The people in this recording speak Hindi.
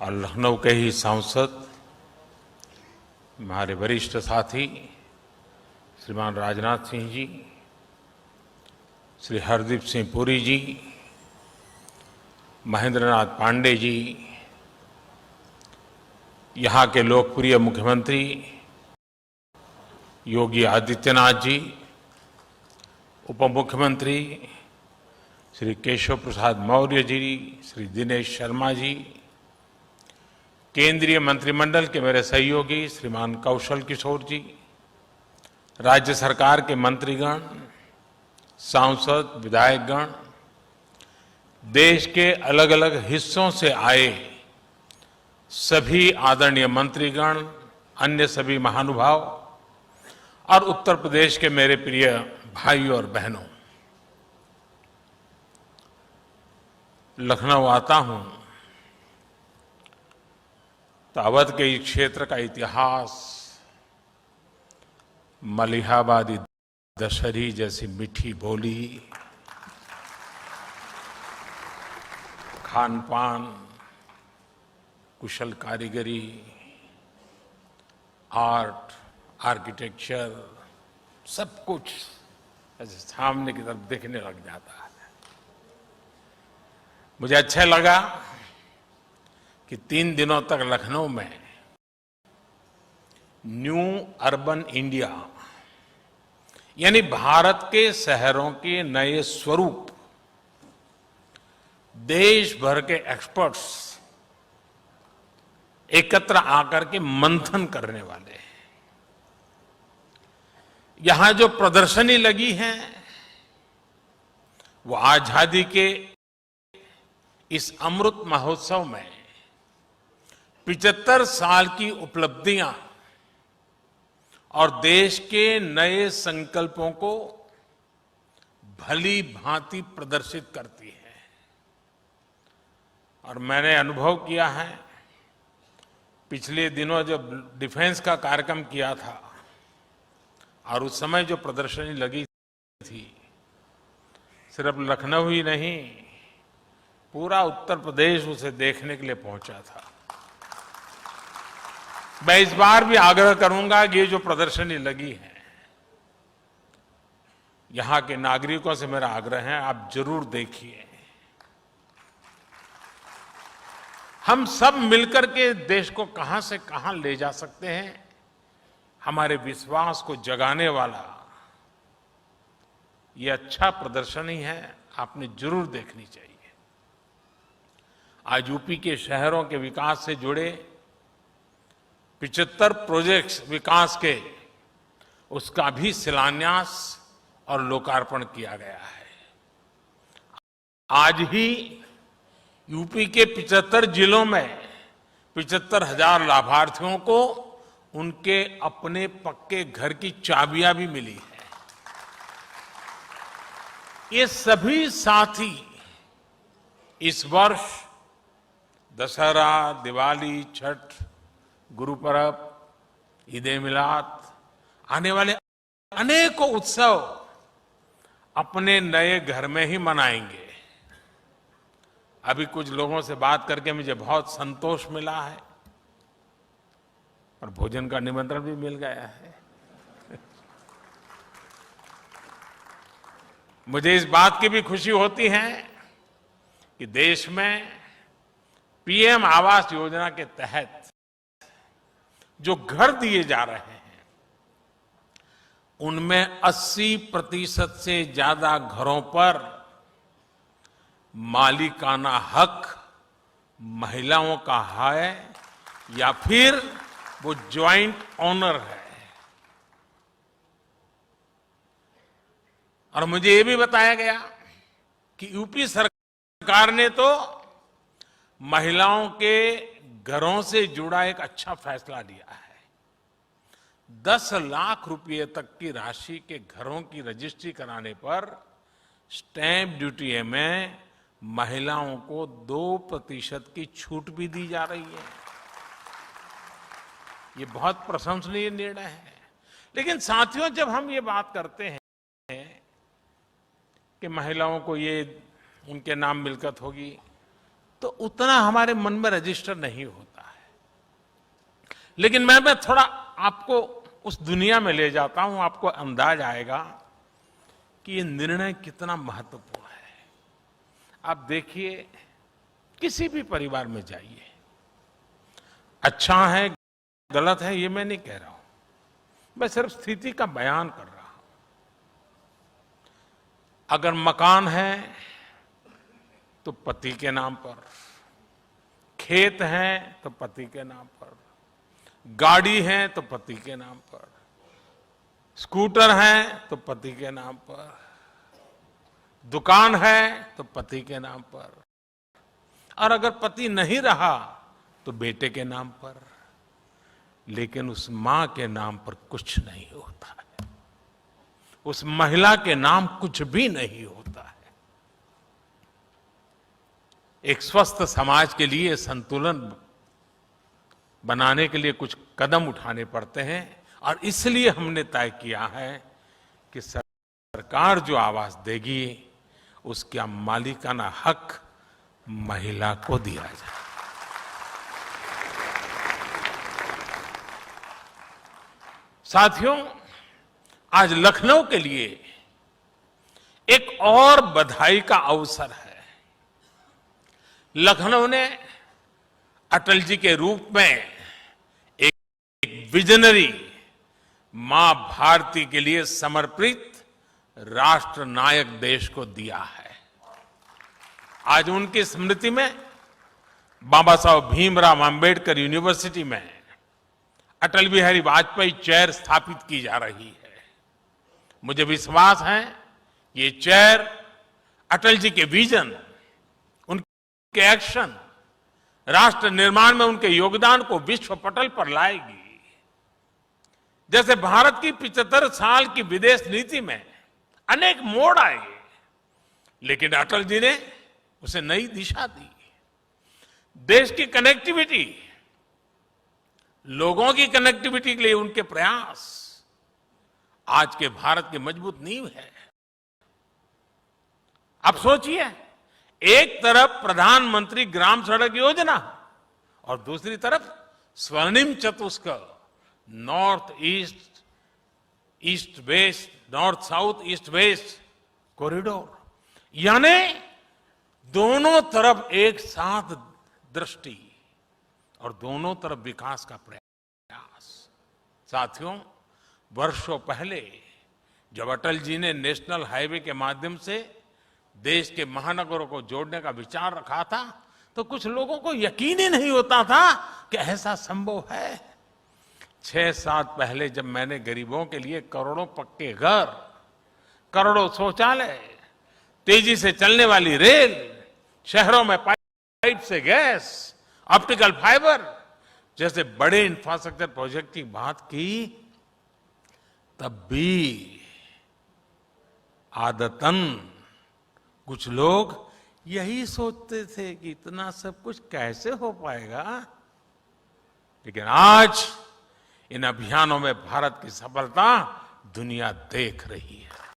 और लखनऊ के ही सांसद हमारे वरिष्ठ साथी श्रीमान राजनाथ सिंह जी, श्री हरदीप सिंह पुरी जी, महेंद्रनाथ पांडे जी, यहाँ के लोकप्रिय मुख्यमंत्री योगी आदित्यनाथ जी, उप मुख्यमंत्री श्री केशव प्रसाद मौर्य जी, श्री दिनेश शर्मा जी, केंद्रीय मंत्रिमंडल के मेरे सहयोगी श्रीमान कौशल किशोर जी, राज्य सरकार के मंत्रीगण, सांसद, विधायकगण, देश के अलग अलग हिस्सों से आए सभी आदरणीय मंत्रीगण, अन्य सभी महानुभाव और उत्तर प्रदेश के मेरे प्रिय भाइयों और बहनों, लखनऊ आता हूं तो अवध के इस क्षेत्र का इतिहास मलिहाबादी दशहरी जैसी मीठी बोली, खान पान, कुशल कारीगरी, आर्ट, आर्किटेक्चर, सब कुछ ऐसे सामने की तरफ देखने लग जाता है। मुझे अच्छा लगा कि 3 दिनों तक लखनऊ में न्यू अर्बन इंडिया यानी भारत के शहरों के नए स्वरूप देश भर के एक्सपर्ट्स एकत्र आकर के मंथन करने वाले हैं। यहां जो प्रदर्शनी लगी है वो आजादी के इस अमृत महोत्सव में 75 साल की उपलब्धियां और देश के नए संकल्पों को भली भांति प्रदर्शित करती है। और मैंने अनुभव किया है, पिछले दिनों जब डिफेंस का कार्यक्रम किया था और उस समय जो प्रदर्शनी लगी थी, सिर्फ लखनऊ ही नहीं, पूरा उत्तर प्रदेश उसे देखने के लिए पहुंचा था। मैं इस बार भी आग्रह करूंगा कि ये जो प्रदर्शनी लगी है, यहां के नागरिकों से मेरा आग्रह है, आप जरूर देखिए। हम सब मिलकर के देश को कहां से कहां ले जा सकते हैं, हमारे विश्वास को जगाने वाला ये अच्छा प्रदर्शनी है, आपने जरूर देखनी चाहिए। आज यूपी के शहरों के विकास से जुड़े 75 प्रोजेक्ट्स विकास के, उसका भी शिलान्यास और लोकार्पण किया गया है। आज ही यूपी के 75 जिलों में 75,000 लाभार्थियों को उनके अपने पक्के घर की चाबियां भी मिली है। ये सभी साथी इस वर्ष दशहरा, दिवाली, छठ, गुरु पर्व, ईद-ए-मिलाद, आने वाले अनेकों उत्सव अपने नए घर में ही मनाएंगे। अभी कुछ लोगों से बात करके मुझे बहुत संतोष मिला है और भोजन का निमंत्रण भी मिल गया है। मुझे इस बात की भी खुशी होती है कि देश में पीएम आवास योजना के तहत जो घर दिए जा रहे हैं, उनमें 80% से ज्यादा घरों पर मालिकाना हक महिलाओं का है या फिर वो ज्वाइंट ओनर है। और मुझे ये भी बताया गया कि यूपी सरकार ने तो महिलाओं के घरों से जुड़ा एक अच्छा फैसला लिया है। 10 लाख रुपए तक की राशि के घरों की रजिस्ट्री कराने पर स्टैंप ड्यूटी में महिलाओं को 2% की छूट भी दी जा रही है। ये बहुत प्रशंसनीय निर्णय है। लेकिन साथियों, जब हम ये बात करते हैं कि महिलाओं को ये उनके नाम मिल्कत होगी, तो उतना हमारे मन में रजिस्टर नहीं होता है। लेकिन मैं थोड़ा आपको उस दुनिया में ले जाता हूं, आपको अंदाज आएगा कि ये निर्णय कितना महत्वपूर्ण है। आप देखिए, किसी भी परिवार में जाइए, अच्छा है गलत है ये मैं नहीं कह रहा हूं, मैं सिर्फ स्थिति का बयान कर रहा हूं। अगर मकान है तो पति के नाम पर, खेत है तो पति के नाम पर, गाड़ी है तो पति के नाम पर, स्कूटर है तो पति के नाम पर, दुकान है तो पति के नाम पर, और अगर पति नहीं रहा तो बेटे के नाम पर। लेकिन उस मां के नाम पर कुछ नहीं होता है, उस महिला के नाम कुछ भी नहीं होता है। एक स्वस्थ समाज के लिए संतुलन बनाने के लिए कुछ कदम उठाने पड़ते हैं, और इसलिए हमने तय किया है कि सरकार जो आवास देगी उसका मालिकाना हक महिला को दिया जाए। साथियों, आज लखनऊ के लिए एक और बधाई का अवसर है। लखनऊ ने अटल जी के रूप में एक विजनरी मां भारती के लिए समर्पित राष्ट्र नायक देश को दिया है। आज उनकी स्मृति में बाबा साहब भीमराव अंबेडकर यूनिवर्सिटी में अटल बिहारी वाजपेयी चेयर स्थापित की जा रही है। मुझे विश्वास है ये चेयर अटल जी के विजन, उनके एक्शन, राष्ट्र निर्माण में उनके योगदान को विश्व पटल पर लाएगी। जैसे भारत की 75 साल की विदेश नीति में अनेक मोड़ आए, लेकिन अटल जी ने उसे नई दिशा दी। देश की कनेक्टिविटी, लोगों की कनेक्टिविटी के लिए उनके प्रयास आज के भारत की मजबूत नींव है। अब सोचिए, एक तरफ प्रधानमंत्री ग्राम सड़क योजना और दूसरी तरफ स्वर्णिम चतुष्क, north east, east west, north south, east west corridor, यानी दोनों तरफ एक साथ दृष्टि और दोनों तरफ विकास का प्रयास। साथियों, वर्षों पहले जब अटल जी ने नेशनल हाईवे के माध्यम से देश के महानगरों को जोड़ने का विचार रखा था, तो कुछ लोगों को यकीन ही नहीं होता था कि ऐसा संभव है। 6-7 पहले जब मैंने गरीबों के लिए करोड़ों पक्के घर, करोड़ों शौचालय, तेजी से चलने वाली रेल, शहरों में पाइप से गैस, ऑप्टिकल फाइबर जैसे बड़े इंफ्रास्ट्रक्चर प्रोजेक्ट की बात की, तब भी आदतन कुछ लोग यही सोचते थे कि इतना सब कुछ कैसे हो पाएगा। लेकिन आज इन अभियानों में भारत की सफलता दुनिया देख रही है।